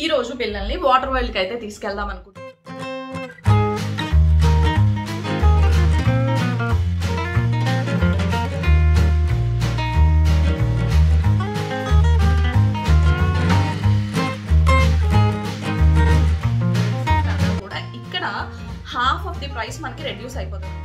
ఈ రోజు పిల్లల్ని వాటర్ వరల్డ్ కి అయితే తీసుకెళ్దాం అనుకుంటున్నాను. కూడా ఇక్కడ హాఫ్ ఆఫ్ ది ప్రైస్ మనకి రెడ్యూస్ అయిపోతుంది.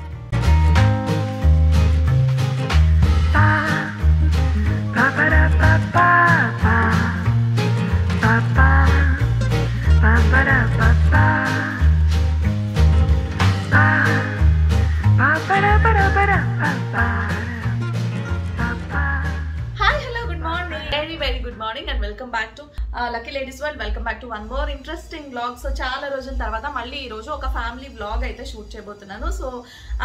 Very good morning and welcome back to Lucky Ladies World. Welcome back to one more interesting vlog. So చాలా రోజుల తర్వాత మళ్ళీ ఈ రోజు ఒక ఫ్యామిలీ వ్లాగ్ అయితే షూట్ చేయబోతున్నాను. సో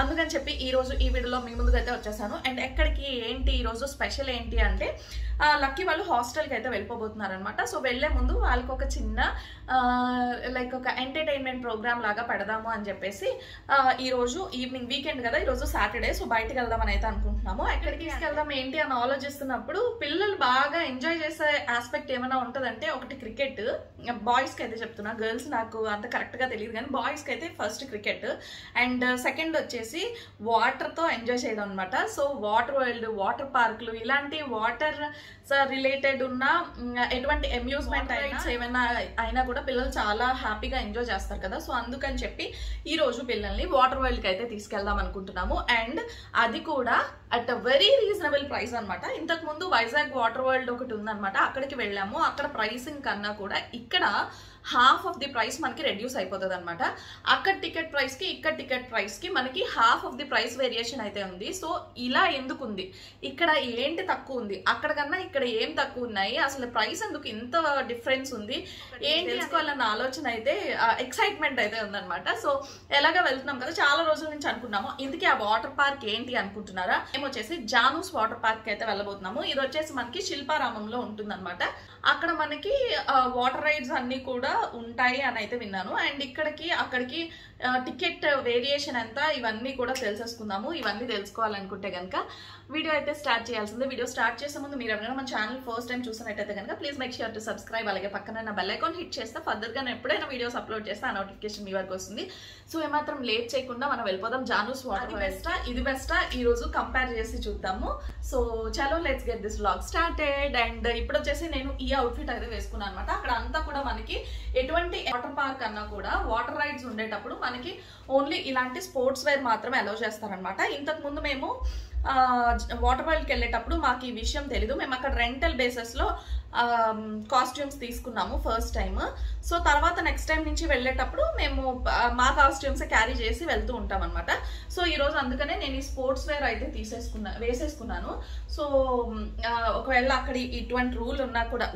అందుకని చెప్పి ఈ రోజు ఈ వీడియోలో మీ ముందుకు అయితే వచ్చేసాను. అండ్ ఎక్కడికి ఏంటి ఈ రోజు స్పెషల్ ఏంటి అంటే లక్కీ వాళ్ళు హాస్టల్కి అయితే వెళ్ళిపోబోతున్నారు అనమాట. సో వెళ్లే ముందు వాళ్ళకి ఒక చిన్న లైక్ ఒక ఎంటర్టైన్మెంట్ ప్రోగ్రామ్ లాగా పెడదాము అని చెప్పేసి ఈ రోజు ఈవినింగ్ వీకెండ్ కదా, ఈ రోజు సాటర్డే. సో బయటకు వెళ్దామని అయితే అనుకుంటున్నాము. ఎక్కడికి తీసుకెళ్దాం ఏంటి అని ఆలోచిస్తున్నప్పుడు పిల్లలు బాగా ఎంజాయ్ చేసే ఆస్పెక్ట్ ఏమైనా ఉంటుందంటే ఒకటి క్రికెట్. బాయ్స్కి అయితే చెప్తున్నా, గర్ల్స్ నాకు అంత కరెక్ట్గా తెలియదు కానీ బాయ్స్కి అయితే ఫస్ట్ క్రికెట్ అండ్ సెకండ్ వచ్చేసి వాటర్తో ఎంజాయ్ చేయడం అనమాట. సో వాటర్ వరల్డ్, వాటర్ పార్కులు, ఇలాంటి వాటర్ రిలేటెడ్ ఉన్న ఎటువంటి అమ్యూజ్మెంట్ ఏమైనా అయినా కూడా పిల్లలు చాలా హ్యాపీగా ఎంజాయ్ చేస్తారు కదా. సో అందుకని చెప్పి ఈ రోజు పిల్లల్ని వాటర్ వరల్డ్కి అయితే తీసుకెళ్దాం అనుకుంటున్నాము. అండ్ అది కూడా at a very reasonable price అనమాట. ఇంతకు ముందు వైజాగ్ వాటర్ వరల్డ్ ఒకటి ఉందన్నమాట, అక్కడికి వెళ్ళాము. అక్కడ ప్రైసింగ్ కన్నా కూడా ఇక్కడ హాఫ్ ఆఫ్ ది ప్రైస్ మనకి రెడ్యూస్ అయిపోతుంది అనమాట. అక్కడ టికెట్ ప్రైస్ కి ఇక్కడ టికెట్ ప్రైస్ కి మనకి half of the price variation అయితే ఉంది. సో ఇలా ఎందుకు ఉంది, ఇక్కడ ఏంటి తక్కువ ఉంది, అక్కడ కన్నా ఇక్కడ ఏం తక్కువ ఉన్నాయి, అసలు ప్రైస్ ఎందుకు ఇంత డిఫరెన్స్ ఉంది ఏంటి తెలుసుకోవాలన్న ఆలోచన అయితే ఎక్సైట్మెంట్ అయితే ఉందన్నమాట. సో ఎలాగా వెళ్తున్నాం కదా, చాలా రోజుల నుంచి అనుకున్నాము. ఇందుకే ఆ వాటర్ పార్క్ ఏంటి అనుకుంటున్నారా, ఏమొచ్చేసి జానూస్ వాటర్ పార్క్ అయితే వెళ్ళబోతున్నాము. ఇది వచ్చేసి మనకి శిల్పారామంలో ఉంటుంది అనమాట. అక్కడ మనకి వాటర్ రైడ్స్ అన్ని కూడా ఉంటాయి అని అయితే విన్నాను. అండ్ ఇక్కడికి అక్కడికి టికెట్ వేరియేషన్ ఎంత ఇవన్నీ కూడా తెలిసేసుకుందాము. ఇవన్నీ తెలుసుకోవాలనుకుంటే కనుక వీడియో అయితే స్టార్ట్ చేయాల్సిందే. వీడియో స్టార్ట్ చేసే ముందు మీరు ఎవరైనా మన ఛానల్ ఫస్ట్ టైం చూసినట్టయితే కనుక please make sure to subscribe. అలాగే పక్కన నా బెల్ ఐకాన్ హిట్ చేస్తే ఫర్దర్గా నేను ఎప్పుడైనా వీడియోస్ అప్లోడ్ చేస్తే ఆ నోటిఫికేషన్ మీ వరకు వస్తుంది. సో ఏమాత్రం లేట్ చేయకుండా మనం వెళ్ళిపోదాం. జానూస్ వాటర్ బెస్టా ఇది బెస్టా ఈ రోజు కంపేర్ చేసి చూద్దాము. సో చలో let's get this vlog started. And ఇప్పుడు వచ్చేసి నేను ఈ అవుట్ఫిట్ అయితే వేసుకున్నాను అనమాట. అక్కడ అంతా కూడా మనకి ఎటువంటి వాటర్ పార్క్ అన్నా కూడా వాటర్ రైడ్స్ ఉండేటప్పుడు మనకి ఓన్లీ ఇలాంటి స్పోర్ట్స్ వేర్ మాత్రమే అలౌ చేస్తారనమాట. ఇంతకు ముందు మేము వాటర్ వరల్డ్కి వెళ్ళేటప్పుడు మాకు ఈ విషయం తెలీదు. మేము అక్కడ రెంటల్ బేసిస్లో కాస్ట్యూమ్స్ తీసుకున్నాము ఫస్ట్ టైం. సో తర్వాత నెక్స్ట్ టైం నుంచి వెళ్ళేటప్పుడు మేము మా క్యారీ చేసి వెళ్తూ ఉంటాం అనమాట. సో ఈరోజు అందుకనే నేను ఈ స్పోర్ట్స్ వేర్ అయితే వేసేసుకున్నాను. సో ఒకవేళ అక్కడ ఇటువంటి రూల్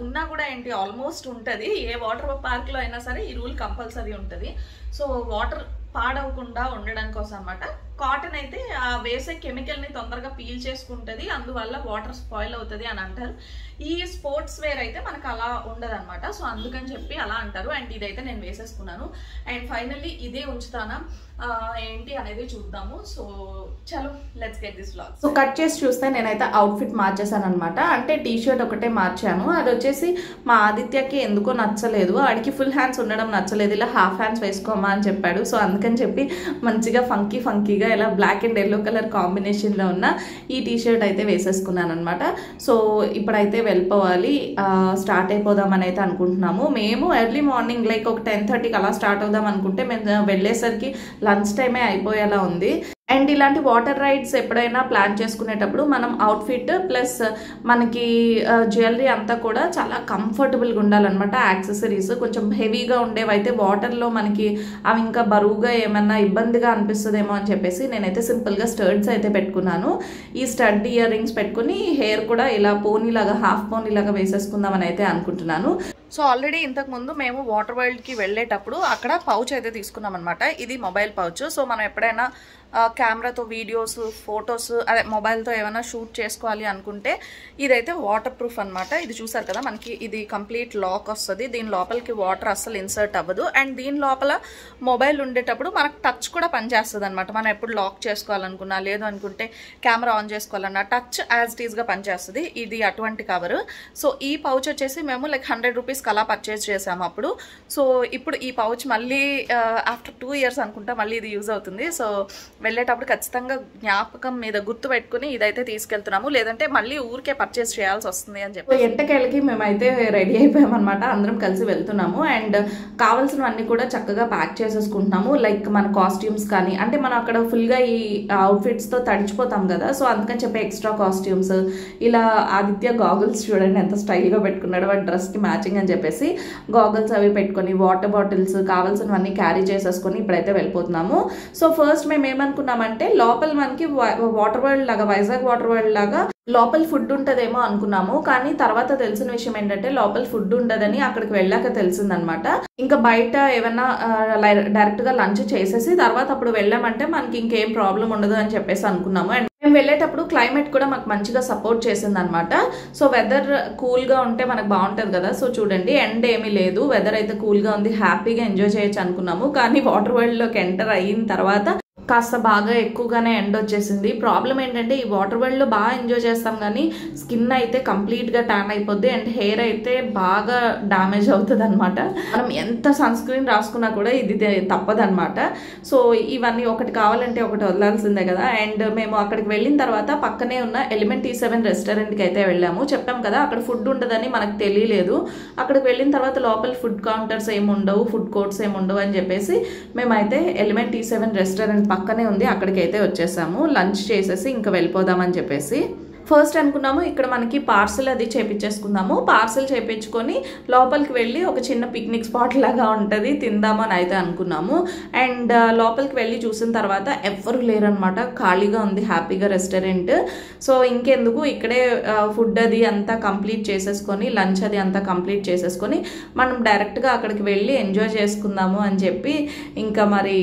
ఉన్నా కూడా ఏంటి ఆల్మోస్ట్ ఉంటుంది. ఏ వాటర్ పార్క్లో అయినా సరే ఈ రూల్ కంపల్సరీ ఉంటుంది. సో వాటర్ పాడవకుండా ఉండడం కోసం అనమాట. కాటన్ అయితే ఆ వేసే కెమికల్ని తొందరగా పీల్ చేసుకుంటుంది, అందువల్ల వాటర్ స్పాయిల్ అవుతుంది అని అంటారు. ఈ స్పోర్ట్స్ వేర్ అయితే మనకు అలా ఉండదు అనమాట. సో అందుకని చెప్పి అలా అంటారు. అండ్ ఇదైతే నేను వేసేసుకున్నాను. అండ్ ఫైనల్లీ ఇదే ఉంచుతానా ఏంటి అనేది చూద్దాము. సో చలో let's get this vlog. So cut చేసి చూస్తే నేనైతే అవుట్ఫిట్ మార్చేసాను అనమాట. అంటే టీ షర్ట్ ఒకటే మార్చాను. అది వచ్చేసి మా ఆదిత్యకి ఎందుకో నచ్చలేదు, ఆడికి ఫుల్ హ్యాండ్స్ ఉండడం నచ్చలేదు, ఇలా హాఫ్ హ్యాండ్స్ వేసుకోమా అని చెప్పాడు. సో అందుకని చెప్పి మంచిగా ఫంకీగా ఇలా బ్లాక్ అండ్ ఎల్లో కలర్ కాంబినేషన్లో ఉన్న ఈ టీ షర్ట్ అయితే వేసేసుకున్నాను అనమాట. సో ఇప్పుడైతే వెళ్ళిపోవాలి, స్టార్ట్ అయిపోదామని అయితే అనుకుంటున్నాము. మేము ఎర్లీ మార్నింగ్ లైక్ ఒక 10:30కి అలా స్టార్ట్ అవుదాం అనుకుంటే మేము వెళ్ళేసరికి లంచ్ టైమే అయిపోయేలా ఉంది. అండ్ ఇలాంటి వాటర్ రైడ్స్ ఎప్పుడైనా ప్లాన్ చేసుకునేటప్పుడు మనం అవుట్ఫిట్ ప్లస్ మనకి జ్యువెలరీ అంతా కూడా చాలా కంఫర్టబుల్గా ఉండాలన్నమాట. యాక్సెసరీస్ కొంచెం హెవీగా ఉండేవైతే వాటర్లో మనకి అవి ఇంకా బరువుగా ఏమన్నా ఇబ్బందిగా అనిపిస్తుందేమో అని చెప్పేసి నేనైతే సింపుల్గా స్టడ్స్ అయితే పెట్టుకున్నాను. ఈ స్టడ్ ఇయర్ రింగ్స్ పెట్టుకుని హెయిర్ కూడా ఇలా పోనీలాగా హాఫ్ పోనీలాగా వేసేసుకుందామని అయితే అనుకుంటున్నాను. సో ఆల్రెడీ ఇంతకు ముందు మేము వాటర్ వరల్డ్కి వెళ్ళేటప్పుడు అక్కడ పౌచ్ అయితే తీసుకున్నాం అనమాట. ఇది మొబైల్ పౌచ్. సో మనం ఎప్పుడైనా కెమెరాతో వీడియోస్ ఫొటోస్ అదే మొబైల్తో ఏమైనా షూట్ చేసుకోవాలి అనుకుంటే ఇదైతే వాటర్ ప్రూఫ్ అనమాట. ఇది చూసారు కదా, మనకి ఇది కంప్లీట్ లాక్ వస్తుంది. దీని లోపలికి వాటర్ అస్సలు ఇన్సర్ట్ అవ్వదు. అండ్ దీని లోపల మొబైల్ ఉండేటప్పుడు మనకు టచ్ కూడా పనిచేస్తుంది అనమాట. మనం ఎప్పుడు లాక్ చేసుకోవాలనుకున్నా, లేదు అనుకుంటే కెమెరా ఆన్ చేసుకోవాలన్నా టచ్ యాజ్ ఇట్ ఈస్గా పనిచేస్తుంది. ఇది అటువంటి కవర్. సో ఈ పౌచ్ వచ్చేసి మేము లైక్ 100 రూపీస్కి అలా పర్చేస్ చేసాము అప్పుడు. సో ఇప్పుడు ఈ పౌచ్ మళ్ళీ ఆఫ్టర్ 2 years అనుకుంటా మళ్ళీ ఇది యూజ్ అవుతుంది. సో వెళ్ళేటప్పుడు ఖచ్చితంగా జ్ఞాపకం మీద గుర్తు పెట్టుకుని ఇదైతే తీసుకెళ్తున్నాము, లేదంటే మళ్ళీ ఊరికే పర్చేస్ చేయాల్సి వస్తుంది అని చెప్పి ఎట్టకేళ్ళకి మేమైతే రెడీ అయిపోయామన్నమాట. అందరం కలిసి వెళ్తున్నాము. అండ్ కావాల్సినవన్నీ కూడా చక్కగా ప్యాక్ చేసేసుకుంటున్నాము. లైక్ మన కాస్ట్యూమ్స్ కానీ, అంటే మనం అక్కడ ఫుల్గా ఈ అవుట్ఫిట్స్తో తడిచిపోతాం కదా, సో అందుకని చెప్పి ఎక్స్ట్రా కాస్ట్యూమ్స్, ఇలా ఆదిత్య గాగుల్స్ చూడండి ఎంత స్టైల్గా పెట్టుకున్నాడు, వాడి డ్రెస్కి మ్యాచింగ్ అని చెప్పేసి గాగుల్స్ అవి పెట్టుకొని వాటర్ బాటిల్స్ కావాల్సినవన్నీ క్యారీ చేసేసుకొని ఇప్పుడైతే వెళ్ళిపోతున్నాము. సో ఫస్ట్ మేము ఏమనుకున్నామంటే లోపల మనకి వాటర్ వరల్డ్ లాగా, వైజాగ్ వాటర్ వరల్డ్ లాగా లోపల ఫుడ్ ఉంటుందేమో అనుకున్నాము. కానీ తర్వాత తెలిసిన విషయం ఏంటంటే లోపల ఫుడ్ ఉండదని అక్కడికి వెళ్ళాక తెలిసిందనమాట. ఇంకా బయట ఏమన్నా డైరెక్ట్గా లంచ్ చేసేసి తర్వాత అప్పుడు వెళ్ళామంటే మనకి ఇంకేం ప్రాబ్లం ఉండదు అని చెప్పేసి అనుకున్నాము. అండ్ మేము వెళ్ళేటప్పుడు క్లైమేట్ కూడా మాకు మంచిగా సపోర్ట్ చేసింది అనమాట. సో వెదర్ కూల్గా ఉంటే మనకు బాగుంటుంది కదా. సో చూడండి, ఎండ్ ఏమీ లేదు, వెదర్ అయితే కూల్గా ఉంది, హ్యాపీగా ఎంజాయ్ చేయొచ్చు అనుకున్నాము. కానీ వాటర్ వరల్డ్లోకి ఎంటర్ అయిన తర్వాత కాస్త బాగా ఎక్కువగానే ఎండ్ వచ్చేసింది. ప్రాబ్లం ఏంటంటే ఈ వాటర్ వరల్డ్లో బాగా ఎంజాయ్ చేస్తాం కానీ స్కిన్ అయితే కంప్లీట్గా ట్యాన్ అయిపోద్ది అండ్ హెయిర్ అయితే బాగా డ్యామేజ్ అవుతుంది అనమాట. మనం ఎంత సన్ స్క్రీన్ రాసుకున్నా కూడా ఇది తప్పదనమాట. సో ఇవన్నీ ఒకటి కావాలంటే ఒకటి వదలాల్సిందే కదా. అండ్ మేము అక్కడికి వెళ్ళిన తర్వాత పక్కనే ఉన్న ఎలిమెంట్ E7 రెస్టారెంట్కి అయితే వెళ్ళాము. చెప్పాం కదా అక్కడ ఫుడ్ ఉండదని మనకు తెలియలేదు. అక్కడికి వెళ్ళిన తర్వాత లోపల ఫుడ్ కౌంటర్స్ ఏమి ఉండవు, ఫుడ్ కోర్ట్స్ ఏమి ఉండవు అని చెప్పేసి మేమైతే ఎలిమెంట్ E7 రెస్టారెంట్ పక్కనే ఉంది, అక్కడికి అయితే వచ్చేసాము. లంచ్ చేసేసి ఇంకా వెళ్ళిపోదామని చెప్పేసి ఫస్ట్ అనుకున్నాము ఇక్కడ మనకి పార్సల్ అది చేపించేసుకుందాము. పార్సల్ చేయించుకొని లోపలికి వెళ్ళి ఒక చిన్న పిక్నిక్ స్పాట్ లాగా ఉంటుంది, తిందామని అయితే అనుకున్నాము. అండ్ లోపలికి వెళ్ళి చూసిన తర్వాత ఎవ్వరు లేరనమాట, ఖాళీగా ఉంది హ్యాపీగా రెస్టారెంట్. సో ఇంకెందుకు ఇక్కడే ఫుడ్ అది అంతా కంప్లీట్ చేసేసుకొని లంచ్ అది అంతా కంప్లీట్ చేసేసుకొని మనం డైరెక్ట్గా అక్కడికి వెళ్ళి ఎంజాయ్ చేసుకుందాము అని చెప్పి ఇంకా మరి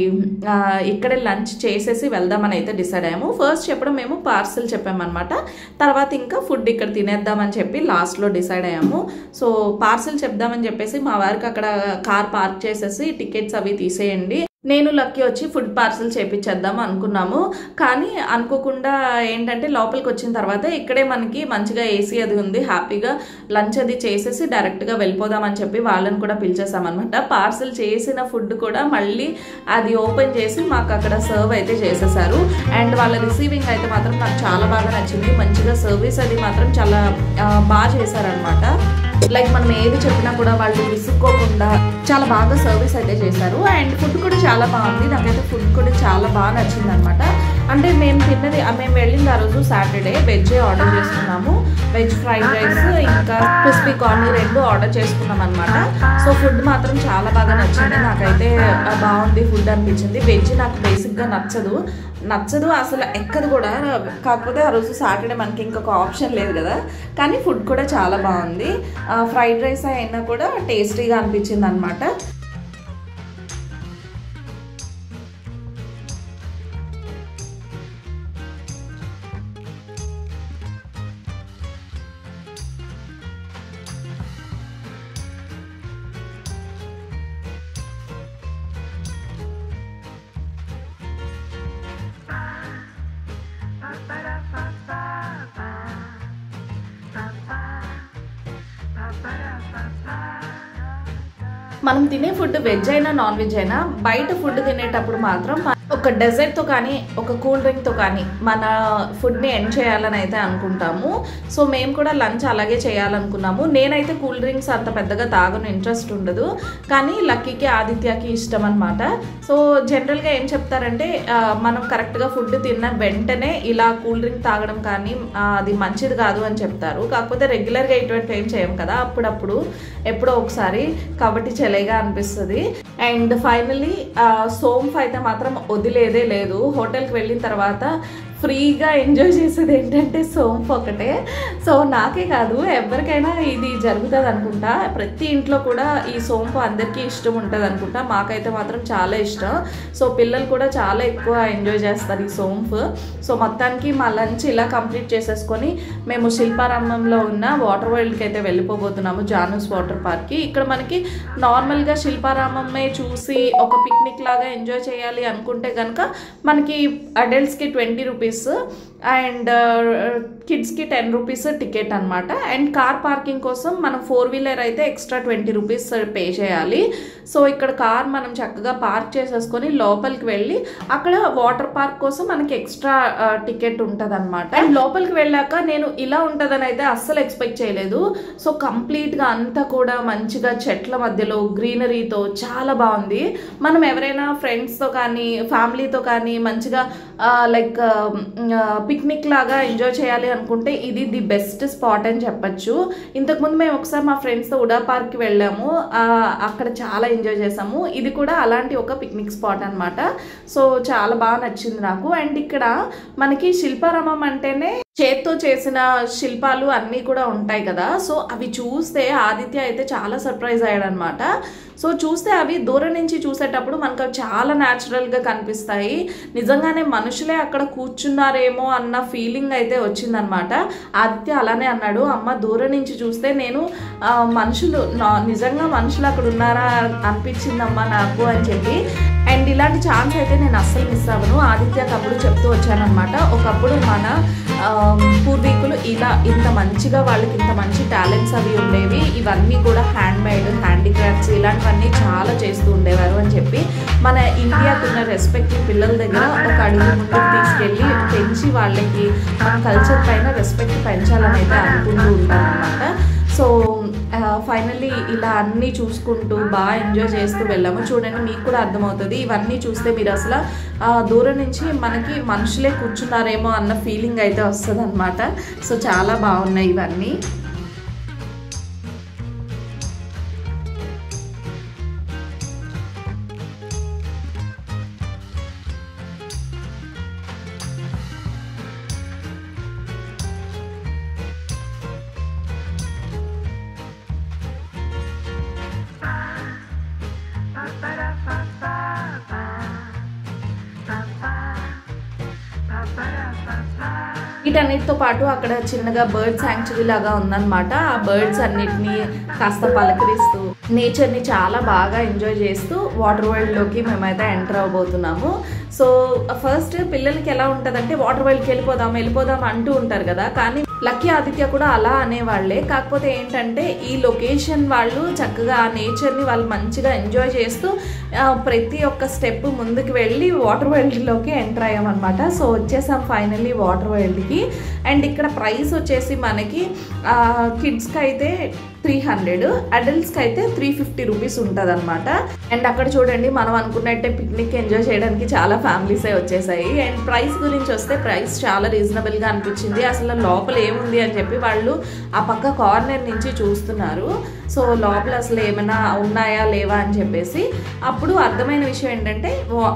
ఇక్కడే లంచ్ చేసేసి వెళ్దామని అయితే డిసైడ్ అయ్యాము. ఫస్ట్ చెప్పడం మేము పార్సల్ చెప్పామన్నమాట, తర్వాత ఇంకా ఫుడ్ ఇక్కడ తినేద్దామని చెప్పి లాస్ట్లో డిసైడ్ అయ్యాము. సో పార్సల్ చెప్దామని చెప్పేసి మా వారికి అక్కడ కార్ పార్క్ చేసేసి టికెట్స్ అవి తీసేయండి, నేను లక్కీ వచ్చి ఫుడ్ పార్సల్ చేపించేద్దాం అనుకున్నాము. కానీ అనుకోకుండా ఏంటంటే లోపలికి వచ్చిన తర్వాత ఇక్కడే మనకి మంచిగా ఏసీ అది ఉంది, హ్యాపీగా లంచ్ అది చేసేసి డైరెక్ట్గా వెళ్ళిపోదామని చెప్పి వాళ్ళని కూడా పిలిచేసామన్నమాట. పార్సల్ చేసిన ఫుడ్ కూడా మళ్ళీ అది ఓపెన్ చేసి మాకు అక్కడ సర్వ్ అయితే చేసేసారు. అండ్ వాళ్ళ రిసీవింగ్ అయితే మాత్రం నాకు చాలా బాగా నచ్చింది, మంచిగా సర్వీస్ అది మాత్రం చాలా బాగా చేశారనమాట. లైక్ మనం ఏది చెప్పినా కూడా వాళ్ళు విసుక్కోకుండా చాలా బాగా సర్వీస్ అయితే చేశారు. అండ్ ఫుడ్ కూడా చాలా బాగుంది, నాకైతే ఫుడ్ కూడా చాలా బాగా నచ్చింది అనమాట. అంటే మేము వెళ్ళింది ఆ రోజు సాటర్డే, వెజ్ ఆర్డర్ చేసుకున్నాము. వెజ్ ఫ్రైడ్ రైస్ ఇంకా క్రిస్పీ కార్న్ 2 ఆర్డర్ చేసుకున్నాం అనమాట. సో ఫుడ్ మాత్రం చాలా బాగా నచ్చింది, నాకైతే బాగుంది ఫుడ్ అనిపించింది. వెజ్ నాకు బేసిక్గా నచ్చదు అసలు ఎక్కదు కూడా, కాకపోతే ఆ రోజు సాటర్డే మనకి ఇంకొక ఆప్షన్ లేదు కదా. కానీ ఫుడ్ కూడా చాలా బాగుంది, ఫ్రైడ్ రైస్ అయినా కూడా టేస్టీగా అనిపించింది అనమాట. మనం తినే ఫుడ్ వెజ్ అయినా నాన్ వెజ్ అయినా బయట ఫుడ్ తినేటప్పుడు మాత్రం ఒక డెజర్ట్తో కానీ ఒక కూల్ డ్రింక్తో కానీ మన ఫుడ్ని ఎండ్ చేయాలని అయితే అనుకుంటాము. సో మేము కూడా లంచ్ అలాగే చేయాలనుకున్నాము. నేనైతే కూల్ డ్రింక్స్ అంత పెద్దగా తాగను, ఇంట్రెస్ట్ ఉండదు. కానీ లక్కీకి ఆదిత్యకి ఇష్టం అనమాట. సో జనరల్గా ఏం చెప్తారంటే మనం కరెక్ట్గా ఫుడ్ తిన్న వెంటనే ఇలా కూల్ డ్రింక్ తాగడం కానీ అది మంచిది కాదు అని చెప్తారు. కాకపోతే రెగ్యులర్గా ఇటువంటి ఏం చేయం కదా, అప్పుడప్పుడు ఎప్పుడో ఒకసారి, కాబట్టి చలిగా అనిపిస్తుంది. అండ్ ఫైనల్లీ సోంఫ్ అయితే మాత్రం వదిలేదే లేదు. హోటల్కి వెళ్ళిన తర్వాత ఫ్రీగా ఎంజాయ్ చేసేది ఏంటంటే సోంపు ఒకటే. సో నాకే కాదు ఎవరికైనా ఇది జరుగుతుంది అనుకుంటా. ప్రతి ఇంట్లో కూడా ఈ సోంపు అందరికీ ఇష్టం ఉంటుంది అనుకుంటా. మాకైతే మాత్రం చాలా ఇష్టం. సో పిల్లలు కూడా చాలా ఎక్కువ ఎంజాయ్ చేస్తారు ఈ సోంపు. సో మొత్తానికి మా లంచ్ ఇలా కంప్లీట్ చేసేసుకొని మేము శిల్పారామంలో ఉన్న వాటర్ వరల్డ్కి అయితే వెళ్ళిపోబోతున్నాము, జానూస్ వాటర్ పార్క్కి. ఇక్కడ మనకి నార్మల్గా శిల్పారామమే చూసి ఒక పిక్నిక్ లాగా ఎంజాయ్ చేయాలి అనుకుంటే కనుక మనకి అడల్ట్స్కి 20 రూపీస్ అండ్ కిడ్స్కి 10 రూపీస్ టికెట్ అనమాట. అండ్ కార్ పార్కింగ్ కోసం మనం 4 వీలర్ అయితే ఎక్స్ట్రా 20 రూపీస్ పే చేయాలి. సో ఇక్కడ కార్ మనం చక్కగా పార్క్ చేసేసుకొని లోపలికి వెళ్ళి అక్కడ వాటర్ పార్క్ కోసం మనకి ఎక్స్ట్రా టికెట్ ఉంటుంది అనమాట. అండ్ లోపలికి వెళ్ళాక నేను ఇలా ఉంటుందని అయితే అస్సలు ఎక్స్పెక్ట్ చేయలేదు. సో కంప్లీట్గా అంతా కూడా మంచిగా చెట్ల మధ్యలో గ్రీనరీతో చాలా బాగుంది. మనం ఎవరైనా ఫ్రెండ్స్తో కానీ ఫ్యామిలీతో కానీ మంచిగా లైక్ పిక్నిక్ లాగా ఎంజాయ్ చేయాలి అనుకుంటే ఇది ది బెస్ట్ స్పాట్ అని చెప్పచ్చు. ఇంతకుముందు మేము ఒకసారి మా ఫ్రెండ్స్తో ఉడా పార్క్కి వెళ్ళాము, అక్కడ చాలా ఎంజాయ్ చేసాము. ఇది కూడా అలాంటి ఒక పిక్నిక్ స్పాట్ అనమాట. సో చాలా బాగా నచ్చింది నాకు. అండ్ ఇక్కడ మనకి శిల్పారామం అంటేనే చేత్తో చేసిన శిల్పాలు అన్నీ కూడా ఉంటాయి కదా. సో అవి చూస్తే ఆదిత్య అయితే చాలా సర్ప్రైజ్ అయ్యాడనమాట. సో చూస్తే అవి దూరం నుంచి చూసేటప్పుడు మనకు చాలా న్యాచురల్గా కనిపిస్తాయి. నిజంగానే మనుషులే అక్కడ కూర్చున్నారేమో అన్న ఫీలింగ్ అయితే వచ్చిందనమాట. ఆదిత్య అలానే అన్నాడు, అమ్మ దూరం నుంచి చూస్తే నేను మనుషులు నిజంగా మనుషులు అక్కడ ఉన్నారా అనిపించిందమ్మా నాకు అని చెప్పి. అండ్ ఇలాంటి ఛాన్స్ అయితే నేను అస్సలు మిస్ అవ్వను. ఆదిత్యకి అప్పుడు చెప్తూ వచ్చానమాట, ఒకప్పుడు మన పూర్వీకులు ఇలా ఇంత మంచిగా వాళ్ళకి ఇంత మంచి టాలెంట్స్ అవి ఉండేవి, ఇవన్నీ కూడా హ్యాండ్ మేడ్ హ్యాండీక్రాఫ్ట్స్ ఇలాంటివన్నీ చాలా చేస్తూ ఉండేవారు అని చెప్పి మన ఇండియాకు ఉన్న రెస్పెక్ట్ పిల్లల దగ్గర ఒక అడుగు ముందుకు తీసుకెళ్ళి పెంచి వాళ్ళకి మన కల్చర్ పైన రెస్పెక్ట్ పెంచాలని అయితే అనుకుంటూ ఉంటాను అనమాట. సో ఫైనల్లీ ఇలా అన్నీ చూసుకుంటూ బాగా ఎంజాయ్ చేస్తూ వెళ్ళాము. చూడండి మీకు కూడా అర్థమవుతుంది. ఇవన్నీ చూస్తే మీరు అసలు దూరం నుంచి మనకి మనుషులే కూర్చున్నారేమో అన్న ఫీలింగ్ అయితే వస్తుంది అనమాట. సో చాలా బాగున్నాయి ఇవన్నీ. వీటన్నిటితో పాటు అక్కడ చిన్నగా బర్డ్ శాంక్చురీ లాగా ఉందన్నమాట. ఆ బర్డ్స్ అన్నిటినీ కాస్త పలకరిస్తూ నేచర్ని చాలా బాగా ఎంజాయ్ చేస్తూ వాటర్ వరల్డ్లోకి మేమైతే ఎంటర్ అవ్వబోతున్నాము. సో ఫస్ట్ పిల్లలకి ఎలా ఉంటుందంటే వాటర్ వరల్డ్కి వెళ్ళిపోదాం అంటూ ఉంటారు కదా, కానీ లక్కీ ఆదిత్య కూడా అలా అనేవాళ్లే. కాకపోతే ఏంటంటే ఈ లొకేషన్ వాళ్ళు చక్కగా ఆ నేచర్ని వాళ్ళు మంచిగా ఎంజాయ్ చేస్తూ ప్రతి ఒక్క స్టెప్ ముందుకు వెళ్ళి వాటర్ వరల్డ్లోకి ఎంటర్ అయ్యామన్నమాట. సో వచ్చేసాం ఫైనల్లీ వాటర్ వరల్డ్కి. అండ్ ఇక్కడ ప్రైస్ వచ్చేసి మనకి కిడ్స్కి అయితే 300, అడల్ట్స్కి అయితే 350 రూపీస్ ఉంటుంది అనమాట. అండ్ అక్కడ చూడండి మనం అనుకున్నట్టే పిక్నిక్ ఎంజాయ్ చేయడానికి చాలా ఫ్యామిలీసే వచ్చేసాయి. అండ్ ప్రైస్ గురించి వస్తే ప్రైస్ చాలా రీజనబుల్గా అనిపించింది. అసలు లోపల ఏముంది అని చెప్పి వాళ్ళు ఆ పక్క కార్నర్ నుంచి చూస్తున్నారు. సో లోపల అసలు ఏమైనా ఉన్నాయా లేవా అని చెప్పేసి అప్పుడు అర్థమైన విషయం ఏంటంటే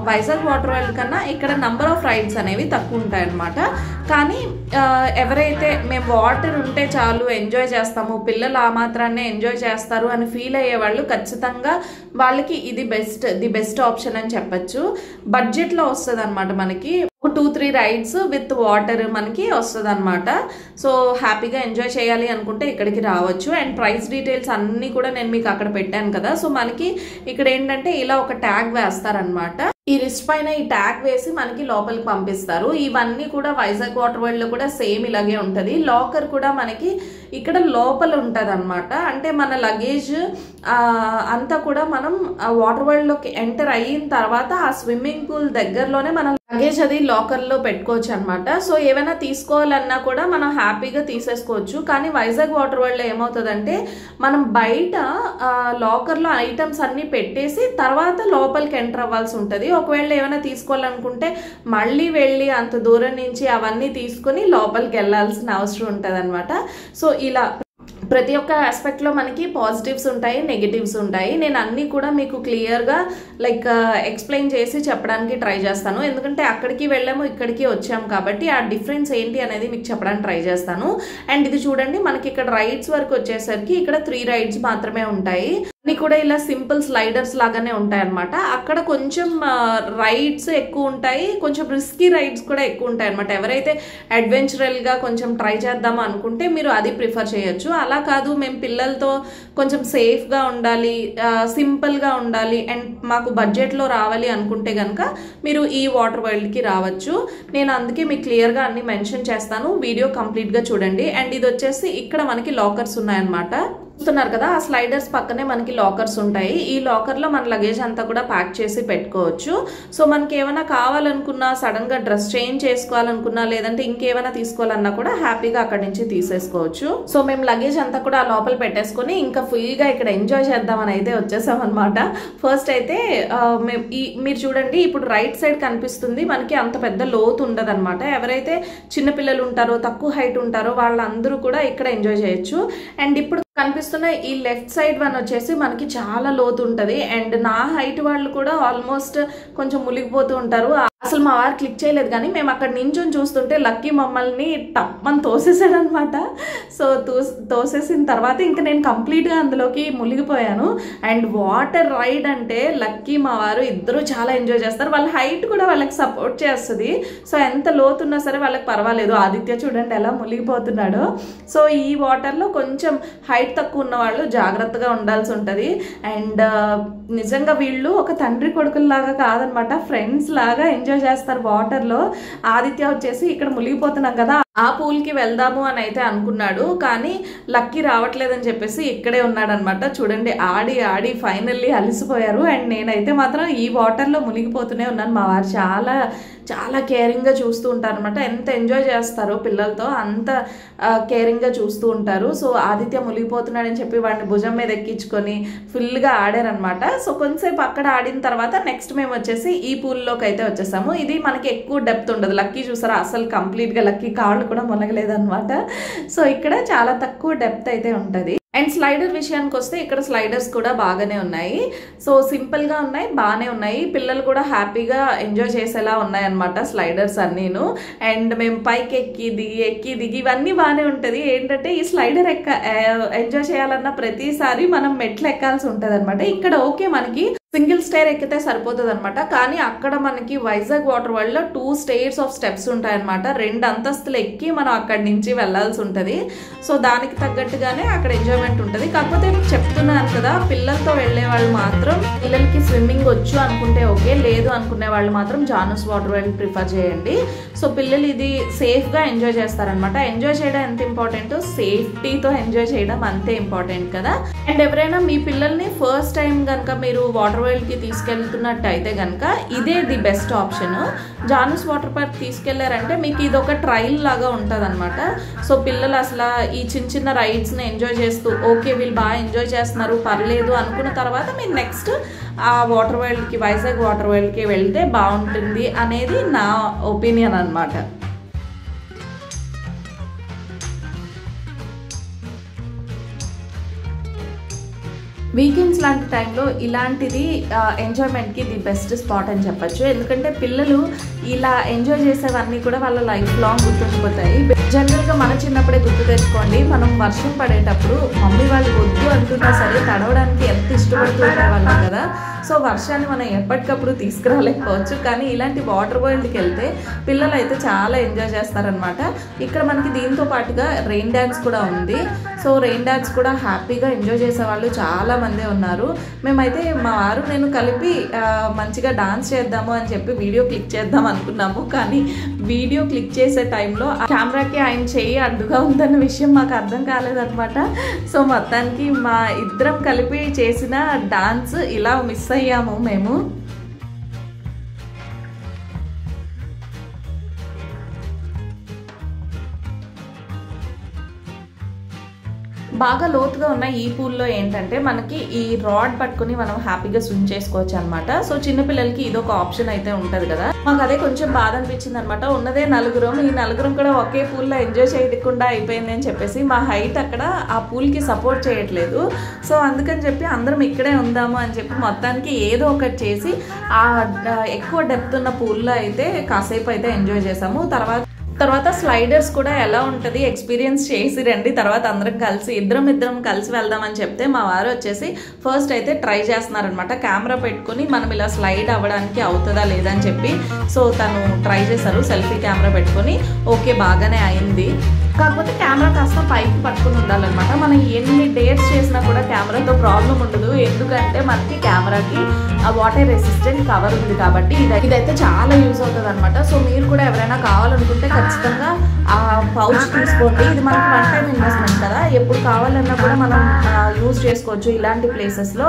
వైజాగ్ వాటర్ వరల్డ్ కన్నా ఇక్కడ నంబర్ ఆఫ్ రైడ్స్ అనేవి తక్కువ ఉంటాయన్నమాట. కానీ ఎవరైతే మేము వాటర్ ఉంటే చాలు ఎంజాయ్ చేస్తాము, పిల్లలు ఆ మాత్రాన్నే ఎంజాయ్ చేస్తారు అని ఫీల్ అయ్యే వాళ్ళు ఖచ్చితంగా వాళ్ళకి ఇది ది బెస్ట్ ఆప్షన్ అని చెప్పచ్చు. బడ్జెట్లో వస్తుంది అనమాట. మనకి 2-3 రైడ్స్ విత్ వాటర్ మనకి వస్తుంది అనమాట. సో హ్యాపీగా ఎంజాయ్ చేయాలి అనుకుంటే ఇక్కడికి రావచ్చు. అండ్ ప్రైస్ డీటెయిల్స్ అన్నీ కూడా నేను మీకు అక్కడ పెట్టాను కదా. సో మనకి ఇక్కడ ఏంటంటే ఇలా ఒక ట్యాగ్ వేస్తారనమాట. ఈ రిస్ట్ పైన ఈ ట్యాగ్ వేసి మనకి లోపలికి పంపిస్తారు. ఇవన్నీ కూడా వైజాగ్ వాటర్ వరల్డ్ లో కూడా సేమ్ ఇలాగే ఉంటుంది. లాకర్ కూడా మనకి ఇక్కడ లోపల ఉంటుంది అనమాట. అంటే మన లగేజ్ అంతా కూడా మనం వాటర్ వరల్డ్ లోకి ఎంటర్ అయిన తర్వాత ఆ స్విమ్మింగ్ పూల్ దగ్గరలోనే మనం లగేజ్ అది లాకర్ లో పెట్టుకోవచ్చు అనమాట. సో ఏమైనా తీసుకోవాలన్నా కూడా మనం హ్యాపీగా తీసేసుకోవచ్చు. కానీ వైజాగ్ వాటర్ వరల్డ్ లో ఏమవుతుందంటే మనం బయట లాకర్ లో ఐటమ్స్ అన్ని పెట్టేసి తర్వాత లోపలికి ఎంటర్ అవ్వాల్సి ఉంటుంది. ఒకవేళ ఏమైనా తీసుకోవాలనుకుంటే మళ్ళీ వెళ్ళి అంత దూరం నుంచి అవన్నీ తీసుకుని లోపలికి వెళ్ళాల్సిన అవసరం ఉంటుంది అనమాట. సో ఇలా ప్రతి ఒక్క ఆస్పెక్ట్లో మనకి పాజిటివ్స్ ఉంటాయి, నెగిటివ్స్ ఉంటాయి. నేను అన్నీ కూడా మీకు క్లియర్గా ఎక్స్ప్లెయిన్ చేసి చెప్పడానికి ట్రై చేస్తాను. ఎందుకంటే అక్కడికి వెళ్ళాము, ఇక్కడికి వచ్చాము కాబట్టి ఆ డిఫరెన్స్ ఏంటి అనేది మీకు చెప్పడానికి ట్రై చేస్తాను. అండ్ ఇది చూడండి, మనకి ఇక్కడ రైడ్స్ వరకు వచ్చేసరికి ఇక్కడ 3 రైడ్స్ మాత్రమే ఉంటాయి. అన్ని కూడా ఇలా సింపుల్ స్లైడర్స్ లాగానే ఉంటాయి అనమాట. అక్కడ కొంచెం రైడ్స్ ఎక్కువ ఉంటాయి, కొంచెం రిస్కీ రైడ్స్ కూడా ఎక్కువ ఉంటాయి అనమాట. ఎవరైతే అడ్వెంచరల్గా కొంచెం ట్రై చేద్దాము అనుకుంటే మీరు అది ప్రిఫర్ చేయొచ్చు. అలా కాదు, మేము పిల్లలతో కొంచెం సేఫ్గా ఉండాలి, సింపుల్గా ఉండాలి అండ్ మాకు బడ్జెట్లో రావాలి అనుకుంటే కనుక మీరు ఈ వాటర్ వరల్డ్కి రావచ్చు. నేను అందుకే మీకు క్లియర్గా అన్ని మెన్షన్ చేస్తాను, వీడియో కంప్లీట్గా చూడండి. అండ్ ఇది వచ్చేసి ఇక్కడ మనకి లాకర్స్ ఉన్నాయన్నమాట. చూస్తున్నారు కదా, ఆ స్లైడర్స్ పక్కనే మనకి లాకర్స్ ఉంటాయి. ఈ లాకర్లో మన లగేజ్ అంతా కూడా ప్యాక్ చేసి పెట్టుకోవచ్చు. సో మనకి ఏమైనా కావాలనుకున్నా, సడన్గా డ్రెస్ చేంజ్ చేసుకోవాలనుకున్నా, లేదంటే ఇంకేమైనా తీసుకోవాలన్నా కూడా హ్యాపీగా అక్కడి నుంచి తీసేసుకోవచ్చు. సో మేము లగేజ్ అంతా కూడా లోపల పెట్టేసుకొని ఇంకా ఫుల్గా ఇక్కడ ఎంజాయ్ చేద్దామని అయితే వచ్చేసాం అనమాట. ఫస్ట్ అయితే మీరు చూడండి, ఇప్పుడు రైట్ సైడ్ కనిపిస్తుంది మనకి అంత పెద్ద లోతు ఉండదు అనమాట. ఎవరైతే చిన్నపిల్లలు ఉంటారో, తక్కువ హైట్ ఉంటారో వాళ్ళందరూ కూడా ఇక్కడ ఎంజాయ్ చేయొచ్చు. అండ్ ఇప్పుడు కనిపిస్తున్న ఈ లెఫ్ట్ సైడ్ వన్ వచ్చేసి మనకి చాలా లోతు ఉంటుంది. అండ్ నా హైట్ వాళ్ళు కూడా ఆల్మోస్ట్ కొంచెం మునిగిపోతూ ఉంటారు. అసలు మా వారు క్లిక్ చేయలేదు, కానీ మేము అక్కడ నించొని చూస్తుంటే లక్కీ మమ్మల్ని టప్పని తోసేసాడు అనమాట. సో తోసేసిన తర్వాత ఇంకా నేను కంప్లీట్గా అందులోకి మునిగిపోయాను. అండ్ వాటర్ రైడ్ అంటే లక్కీ మా వారు ఇద్దరు చాలా ఎంజాయ్ చేస్తారు. వాళ్ళ హైట్ కూడా వాళ్ళకి సపోర్ట్ చేస్తుంది. సో ఎంత లోతున్నా సరే వాళ్ళకి పర్వాలేదు. ఆదిత్య చూడండి ఎలా మునిగిపోతున్నాడో. సో ఈ వాటర్లో కొంచెం హైట్ తక్కువ ఉన్న వాళ్ళు జాగ్రత్తగా ఉండాల్సి ఉంటుంది. అండ్ నిజంగా వీళ్ళు ఒక తండ్రి కొడుకుల్లాగా కాదనమాట, ఫ్రెండ్స్ లాగా ఎంజాయ్ చేస్తారు వాటర్లో. ఆదిత్య వచ్చేసి ఇక్కడ మునిగిపోతున్నాం కదా, ఆ పూల్కి వెళ్దాము అని అయితే అనుకున్నాడు, కానీ లక్కీ రావట్లేదని చెప్పేసి ఇక్కడే ఉన్నాడు అనమాట. చూడండి, ఆడి ఆడి ఫైనల్లీ అలసిపోయారు. అండ్ నేనైతే మాత్రం ఈ వాటర్లో మునిగిపోతూనే ఉన్నాను. మా వారు చాలా చాలా కేరింగ్గా చూస్తూ ఉంటారు అనమాట. ఎంత ఎంజాయ్ చేస్తారో పిల్లలతో అంత కేరింగ్గా చూస్తూ ఉంటారు. సో ఆదిత్య మునిగిపోతున్నాడని చెప్పి వాడిని భుజం మీద ఎక్కించుకొని ఫుల్గా ఆడారనమాట. సో కొంతసేపు అక్కడ ఆడిన తర్వాత నెక్స్ట్ మేము వచ్చేసి ఈ పూల్లోకి అయితే వచ్చేసాము. ఇది మనకి ఎక్కువ డెప్త్ ఉండదు. లక్కీ చూసారా, అసలు కంప్లీట్గా లక్కీ కాళ్ళు కూడా మునగలేదన్నమాట. సో ఇక్కడ చాలా తక్కువ డెప్త్ అయితే ఉంటుంది. అండ్ స్లైడర్ విషయానికి వస్తే ఇక్కడ స్లైడర్స్ కూడా బాగానే ఉన్నాయి. సో సింపుల్గా ఉన్నాయి, బాగానే ఉన్నాయి. పిల్లలు కూడా హ్యాపీగా ఎంజాయ్ చేసేలా ఉన్నాయన్నమాట స్లైడర్స్ అన్నీను. అండ్ మేము పైకి ఎక్కి దిగి ఇవన్నీ బాగానే ఉంటుంది. ఏంటంటే ఈ స్లైడర్ ఎంజాయ్ చేయాలన్న ప్రతిసారి మనం మెట్లు ఎక్కాల్సి ఉంటుంది అనమాట. ఇక్కడ ఓకే మనకి సింగిల్ స్టైర్ ఎక్కితే సరిపోతుంది అనమాట. కానీ అక్కడ మనకి వైజాగ్ వాటర్ వరల్డ్ లో 2 స్టేర్స్ ఆఫ్ స్టెప్స్ ఉంటాయన్నమాట. 2 అంతస్తులు ఎక్కి మనం అక్కడి నుంచి వెళ్లాల్సి ఉంటుంది. సో దానికి తగ్గట్టుగానే అక్కడ ఎంజాయ్మెంట్ ఉంటుంది. కాకపోతే చెప్తున్నాను కదా, పిల్లలతో వెళ్లే వాళ్ళు మాత్రం పిల్లలకి స్విమ్మింగ్ వచ్చు అనుకుంటే ఓకే, లేదు అనుకునే వాళ్ళు మాత్రం జానస్ వాటర్ వరల్డ్ ప్రిఫర్ చేయండి. సో పిల్లలు ఇది సేఫ్ గా ఎంజాయ్ చేస్తారనమాట. ఎంజాయ్ చేయడం ఎంత ఇంపార్టెంట్, సేఫ్టీతో ఎంజాయ్ చేయడం అంతే ఇంపార్టెంట్ కదా. అండ్ ఎవరైనా మీ పిల్లల్ని ఫస్ట్ టైం కనుక మీరు వాటర్ వరల్డ్కి తీసుకెళ్తున్నట్టు అయితే కనుక ఇదే ది బెస్ట్ ఆప్షన్. జానస్ వాటర్ పార్క్ తీసుకెళ్లారంటే మీకు ఇది ఒక ట్రయల్ లాగా ఉంటుంది అనమాట. సో పిల్లలు అసలు ఈ చిన్న చిన్న రైడ్స్ని ఎంజాయ్ చేస్తూ ఓకే వీళ్ళు బాగా ఎంజాయ్ చేస్తున్నారు పర్లేదు అనుకున్న తర్వాత మీరు నెక్స్ట్ ఆ వాటర్ వరల్డ్కి, వైజాగ్ వాటర్ వరల్డ్కి వెళ్తే బాగుంటుంది అనేది నా ఒపీనియన్ అనమాట. వీకెండ్స్ లాంటి టైంలో ఇలాంటిది ఎంజాయ్మెంట్కి ది బెస్ట్ స్పాట్ అని చెప్పచ్చు. ఎందుకంటే పిల్లలు ఇలా ఎంజాయ్ చేసేవన్నీ కూడా వాళ్ళ లైఫ్ లాంగ్ గుర్తుండిపోతాయి. జనరల్గా మన చిన్నప్పుడే గుర్తు తెచ్చుకోండి, మనం వర్షం పడేటప్పుడు మమ్మీ వాళ్ళు వద్దు అంటున్నా సరే తడవడానికి ఎంత ఇష్టపడుతూ ఉండేవాళ్ళం కదా. సో వర్షాన్ని మనం ఎప్పటికప్పుడు తీసుకురాలేకపోవచ్చు, కానీ ఇలాంటి వాటర్ వరల్డ్కి వెళ్తే పిల్లలు అయితే చాలా ఎంజాయ్ చేస్తారనమాట. ఇక్కడ మనకి దీంతో పాటుగా రెయిన్ డ్యాన్స్ కూడా ఉంది. సో రెయిన్ డ్యాన్స్ కూడా హ్యాపీగా ఎంజాయ్ చేసేవాళ్ళు చాలా మందే ఉన్నారు. మేమైతే మా వారు నేను కలిపి మంచిగా డాన్స్ చేద్దాము అని చెప్పి వీడియో క్లిక్ చేద్దాం అనుకున్నాము. కానీ వీడియో క్లిక్ చేసే టైంలో కెమెరాకి ఆయన చెయ్యి అడ్డుగా ఉందన్న విషయం మాకు అర్థం కాలేదన్నమాట. సో మొత్తానికి మా ఇద్దరం కలిపి చేసిన డాన్స్ ఇలా మిస్ అయ్యాము మేము. బాగా లోతుగా ఉన్న ఈ పూల్లో ఏంటంటే మనకి ఈ రాడ్ పట్టుకుని మనం హ్యాపీగా స్విమ్ చేసుకోవచ్చు అనమాట. సో చిన్నపిల్లలకి ఇదొక ఆప్షన్ అయితే ఉంటుంది కదా. మాకు అదే కొంచెం బాధ అనిపించింది అనమాట. ఉన్నదే నలుగురం, ఈ నలుగురం కూడా ఒకే పూల్లో ఎంజాయ్ చేయకుండా అయిపోయింది అని చెప్పేసి మా హైట్ అక్కడ ఆ పూల్కి సపోర్ట్ చేయట్లేదు. సో అందుకని చెప్పి అందరం ఇక్కడే ఉందాము అని చెప్పి మొత్తానికి ఏదో ఒకటి చేసి ఆ ఎక్కువ డెప్త్ ఉన్న పూల్లో అయితే కాసేపు అయితే ఎంజాయ్ చేసాము. తర్వాత స్లైడర్స్ కూడా ఎలా ఉంటుంది ఎక్స్పీరియన్స్ చేసి రండి, తర్వాత ఇద్దరం కలిసి వెళ్దామని చెప్తే మా వారు వచ్చేసి ఫస్ట్ అయితే ట్రై చేస్తున్నారనమాట. కెమెరా పెట్టుకుని మనం ఇలా స్లైడ్ అవ్వడానికి అవుతుందా లేదా అని చెప్పి సో తను ట్రై చేశారు సెల్ఫీ కెమెరా పెట్టుకొని. ఓకే, బాగానే అయింది. కాకపోతే కెమెరా కాస్త పైకి పట్టుకుని ఉండాలన్నమాట. మనం ఎన్ని డేట్స్ చేసినా కూడా కెమెరాతో ప్రాబ్లం ఉండదు, ఎందుకంటే మనకి కెమెరాకి ఆ వాటర్ రెసిస్టెంట్ కవర్ ఉంది కాబట్టి ఇదైతే చాలా యూజ్ అవుతుంది అనమాట. సో మీరు కూడా ఎవరైనా కావాలనుకుంటే ఖచ్చితంగా ఆ పౌచ్ తీసుకోండి. ఇది మనకి వన్ టైం ఇన్వెస్ట్మెంట్ కదా, ఎప్పుడు కావాలన్నా కూడా మనం యూజ్ చేసుకోవచ్చు. ఇలాంటి ప్లేసెస్లో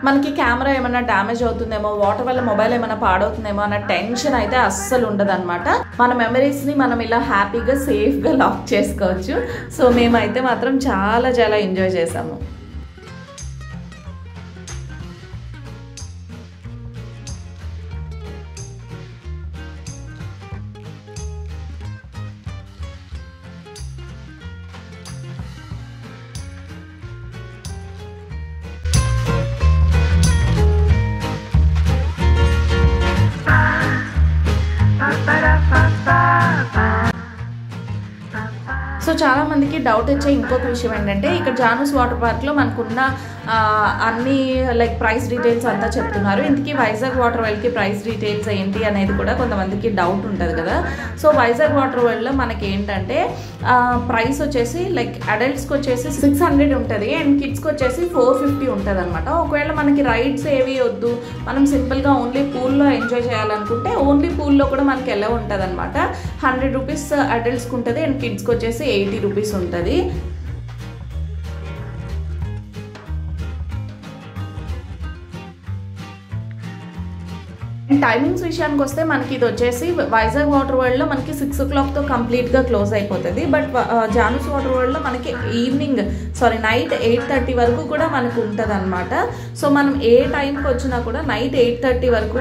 మనకి కెమెరా ఏమైనా డ్యామేజ్ అవుతుందేమో, వాటర్ వల్ల మొబైల్ ఏమైనా పాడవుతుందేమో అన్న టెన్షన్ అయితే అస్సలు ఉండదు అనమాట. మన మెమరీస్ని మనం ఇలా హ్యాపీగా సేఫ్గా లాక్ చేసుకోవచ్చు. సో మేమైతే మాత్రం చాలా చాలా ఎంజాయ్ చేసాము. సో చాలా మందికి డౌట్ వచ్చే ఇంకొక విషయం ఏంటంటే ఇక్కడ జానూస్ వాటర్ పార్క్లో మనకున్న అన్ని లైక్ ప్రైస్ డీటెయిల్స్ అంతా చెప్తున్నారు. ఇంతకీ వైజాగ్ వాటర్ వరల్డ్కి ప్రైస్ డీటెయిల్స్ ఏంటి అనేది కూడా కొంతమందికి డౌట్ ఉంటుంది కదా. సో వైజాగ్ వాటర్ వరల్డ్లో మనకి ఏంటంటే ప్రైస్ వచ్చేసి లైక్ అడల్ట్స్కి వచ్చేసి 600 ఉంటుంది అండ్ కిడ్స్కి వచ్చేసి 450 ఉంటుంది అనమాట. ఒకవేళ మనకి రైడ్స్ ఏవి వద్దు, మనం సింపుల్గా ఓన్లీ పూల్లో ఎంజాయ్ చేయాలనుకుంటే ఓన్లీ పూల్లో కూడా మనకి ఎలా ఉంటుంది అనమాట. 100 రూపీస్ అడల్ట్స్కి ఉంటుంది అండ్ కిడ్స్కి వచ్చేసి 80 రూపీస్ ఉంటుంది. టైమింగ్స్ విషయానికి వస్తే మనకి ఇది వచ్చేసి వైజాగ్ వాటర్ వరల్డ్లో మనకి 6 o'clockతో కంప్లీట్గా క్లోజ్ అయిపోతుంది. బట్ జానూస్ వాటర్ వరల్డ్లో మనకి నైట్ 8:30 వరకు కూడా మనకు ఉంటుంది అనమాట. సో మనం ఏ టైంకి వచ్చినా కూడా నైట్ 8:30 వరకు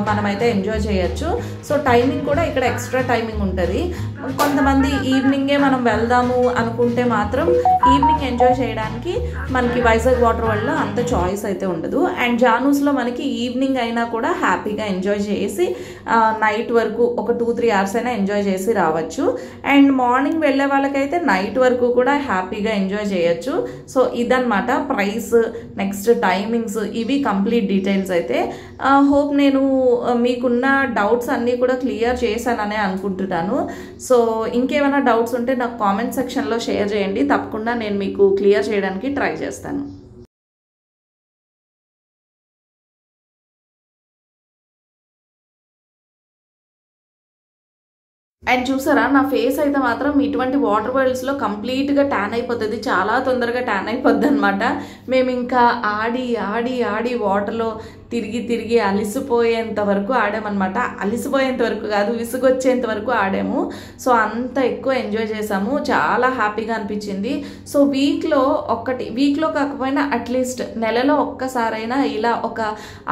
మనమైతే ఎంజాయ్ చేయొచ్చు. సో టైమింగ్ కూడా ఇక్కడ ఎక్స్ట్రా టైమింగ్ ఉంటుంది. కొంతమంది ఈవినింగే మనం వెళ్దాము అనుకుంటే మాత్రం ఈవినింగ్ ఎంజాయ్ చేయడానికి మనకి వైజాగ్ వాటర్ వరల్డ్లో అంత చాయిస్ అయితే ఉండదు. అండ్ జానూస్లో మనకి ఈవినింగ్ అయినా కూడా హ్యాపీగా ఎంజాయ్ చేసి నైట్ వరకు ఒక 2-3 hours అయినా ఎంజాయ్ చేసి రావచ్చు. అండ్ మార్నింగ్ వెళ్ళే వాళ్ళకైతే నైట్ వరకు కూడా హ్యాపీగా ఎంజాయ్ చేయొచ్చు. సో ఇదన్నమాట ప్రైస్, నెక్స్ట్ టైమింగ్స్, ఇవి కంప్లీట్ డీటెయిల్స్ అయితే. హోప్ నేను మీకున్న డౌట్స్ అన్నీ కూడా క్లియర్ చేశాననే అనుకుంటున్నాను. సో ఇంకేమైనా డౌట్స్ ఉంటే నాకు కామెంట్ సెక్షన్లో షేర్ చేయండి, తప్పకుండా నేను మీకు క్లియర్ చేయడానికి ట్రై చేస్తాను. అండ్ చూసారా నా ఫేస్ అయితే మాత్రం ఇటువంటి వాటర్ వరల్డ్స్లో కంప్లీట్గా ట్యాన్ అయిపోతుంది, చాలా తొందరగా ట్యాన్ అయిపోద్ది అనమాట. మేము ఇంకా ఆడి వాటర్లో తిరిగి అలిసిపోయేంత వరకు ఆడామన్నమాట. అలిసిపోయేంత వరకు కాదు, విసుగొచ్చేంత వరకు ఆడాము. సో అంత ఎక్కువ ఎంజాయ్ చేసాము, చాలా హ్యాపీగా అనిపించింది. సో వీక్లో కాకపోయినా అట్లీస్ట్ నెలలో ఒక్కసారైనా ఇలా ఒక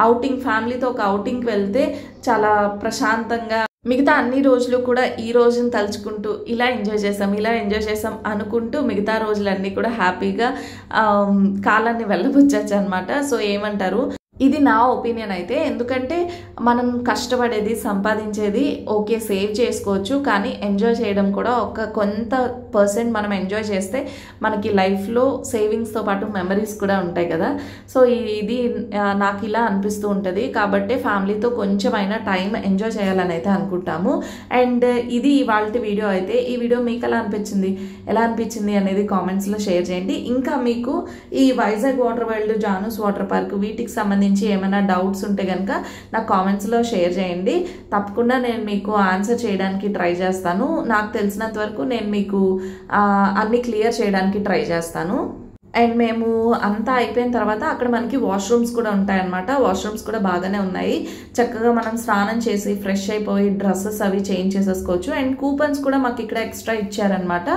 అవుటింగ్, ఫ్యామిలీతో ఒక అవుటింగ్కి వెళ్తే చాలా ప్రశాంతంగా మిగతా అన్ని రోజులు కూడా ఈ రోజుని తలుచుకుంటూ ఇలా ఎంజాయ్ చేసాం అనుకుంటూ మిగతా రోజులన్నీ కూడా హ్యాపీగా కాలాన్ని వెళ్ళబుచ్చచ్చు అనమాట. సో ఏమంటారు, ఇది నా ఒపీనియన్ అయితే. ఎందుకంటే మనం కష్టపడేది, సంపాదించేది ఓకే సేవ్ చేసుకోవచ్చు, కానీ ఎంజాయ్ చేయడం కూడా కొంత % మనం ఎంజాయ్ చేస్తే మనకి లైఫ్లో సేవింగ్స్తో పాటు మెమరీస్ కూడా ఉంటాయి కదా. సో ఇది నాకు ఇలా అనిపిస్తూ ఉంటుంది. కాబట్టి ఫ్యామిలీతో కొంచెమైనా టైం ఎంజాయ్ చేయాలని అయితే అనుకుంటాము. అండ్ ఇది ఇవాళ వీడియో అయితే. ఈ వీడియో మీకు ఎలా అనిపించింది అనేది కామెంట్స్లో షేర్ చేయండి. ఇంకా మీకు ఈ Vizag water world, Janu's water park వీటికి సంబంధించి ఏమైనా డౌట్స్ ఉంటే కనుక నాకు కామెంట్స్లో షేర్ చేయండి. తప్పకుండా నేను మీకు ఆన్సర్ చేయడానికి ట్రై చేస్తాను. నాకు తెలిసినంత వరకు నేను మీకు అన్ని క్లియర్ చేయడానికి ట్రై చేస్తాను. అండ్ మేము అంతా అయిపోయిన తర్వాత అక్కడ మనకి వాష్రూమ్స్ కూడా ఉంటాయన్నమాట. వాష్రూమ్స్ కూడా బాగానే ఉన్నాయి. చక్కగా మనం స్నానం చేసి ఫ్రెష్ అయిపోయి డ్రెస్సెస్ అవి చేంజ్ చేసేసుకోవచ్చు. అండ్ కూపన్స్ కూడా మాకు ఇక్కడ ఎక్స్ట్రా ఇచ్చారనమాట.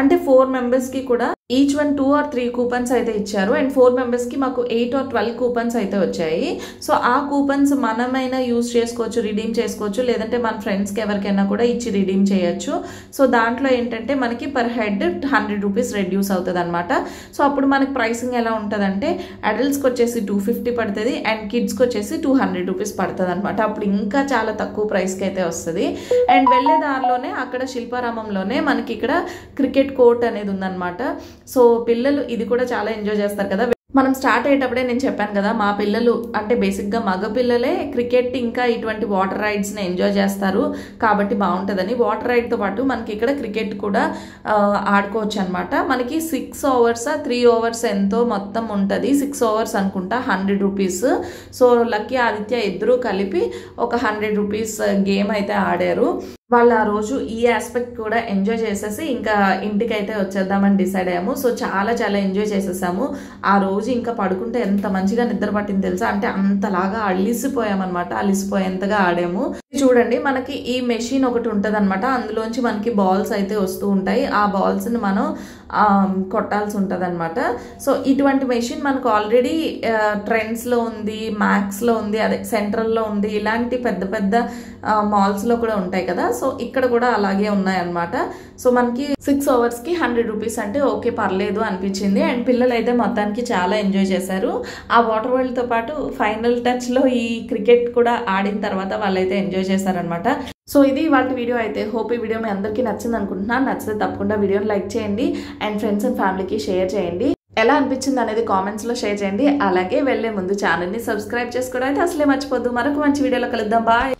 అంటే 4 మెంబర్స్కి కూడా ఈచ్ వన్ 2 or 3 కూపన్స్ అయితే ఇచ్చారు. అండ్ 4 మెంబర్స్కి మాకు 8 or 12 కూపన్స్ అయితే వచ్చాయి. సో ఆ కూపన్స్ మనమైనా యూజ్ చేసుకోవచ్చు, రిడీమ్ చేసుకోవచ్చు, లేదంటే మన ఫ్రెండ్స్కి ఎవరికైనా కూడా ఇచ్చి రిడీమ్ చేయొచ్చు. సో దాంట్లో ఏంటంటే మనకి పర్ హెడ్ 100 రూపీస్ రెడ్యూస్ అవుతుంది అనమాట. సో అప్పుడు మనకి ప్రైసింగ్ ఎలా ఉంటుందంటే అడల్ట్స్కి వచ్చేసి 250 పడుతుంది అండ్ కిడ్స్కి వచ్చేసి 200 రూపీస్ పడుతుంది అనమాట. అప్పుడు ఇంకా చాలా తక్కువ ప్రైస్కి అయితే వస్తుంది. అండ్ వెళ్ళే దారిలోనే అక్కడ శిల్పారామంలోనే మనకి ఇక్కడ క్రికెట్ కోర్ట్ అనేది ఉందన్నమాట. సో పిల్లలు ఇది కూడా చాలా ఎంజాయ్ చేస్తారు కదా. మనం స్టార్ట్ అయ్యేటప్పుడే నేను చెప్పాను కదా, మా పిల్లలు అంటే బేసిక్గా మగ పిల్లలే క్రికెట్ ఇంకా ఇటువంటి వాటర్ రైడ్స్ని ఎంజాయ్ చేస్తారు కాబట్టి బాగుంటుందని. వాటర్ రైడ్తో పాటు మనకి ఇక్కడ క్రికెట్ కూడా ఆడుకోవచ్చు అనమాట. మనకి 6 overs 3 overs ఎంతో మొత్తం ఉంటుంది, 6 overs అనుకుంటా, 100 రూపీస్. సో లక్కీ ఆదిత్య ఇద్దరు కలిపి ఒక 100 రూపీస్ గేమ్ అయితే ఆడారు. వాళ్ళు ఆ రోజు ఈ ఆస్పెక్ట్ కూడా ఎంజాయ్ చేసేసి ఇంకా ఇంటికైతే వచ్చేద్దామని డిసైడ్ అయ్యాము. సో చాలా చాలా ఎంజాయ్ చేసేసాము ఆ రోజు. ఇంకా పడుకుంటే ఎంత మంచిగా నిద్ర పట్టింది తెలుసా, అంటే అంతలాగా అలిసిపోయామన్నమాట, అలిసిపోయేంతగా ఆడాము. చూడండి మనకి ఈ మెషిన్ ఒకటి ఉంటుంది అనమాట, అందులోంచి మనకి బాల్స్ అయితే వస్తూ ఉంటాయి. ఆ బాల్స్ని మనం కొట్టాల్సి ఉంటుంది అనమాట. సో ఇటువంటి మెషిన్ మనకు ఆల్రెడీ ట్రెండ్స్లో ఉంది, మ్యాక్స్లో ఉంది, అదే సెంట్రల్లో ఉంది, ఇలాంటి పెద్ద పెద్ద మాల్స్లో కూడా ఉంటాయి కదా. సో ఇక్కడ కూడా అలాగే ఉన్నాయన్నమాట. సో మనకి 6 hours 100 రూపీస్ అంటే ఓకే పర్లేదు అనిపించింది. అండ్ పిల్లలు అయితే మొత్తానికి చాలా ఎంజాయ్ చేశారు. ఆ వాటర్ వరల్డ్తో పాటు ఫైనల్ టచ్లో ఈ క్రికెట్ కూడా ఆడిన తర్వాత వాళ్ళైతే ఎంజాయ్ చేశారనమాట. సో ఇది వాళ్ళ వీడియో అయితే. హోప్ ఈ వీడియో మీ అందరికీ నచ్చింది అనుకుంటున్నాను. నచ్చితే తప్పకుండా వీడియోని లైక్ చేయండి అండ్ ఫ్రెండ్స్ అండ్ ఫ్యామిలీకి షేర్ చేయండి. ఎలా అనిపించింది అనేది కామెంట్స్లో షేర్ చేయండి. అలాగే వెళ్ళే ముందు ఛానల్ని సబ్స్క్రైబ్ చేసుకోవడం అయితే అసలే మర్చిపోద్దు. మరొక మంచి వీడియోలో కలుద్దాం. బాయ్.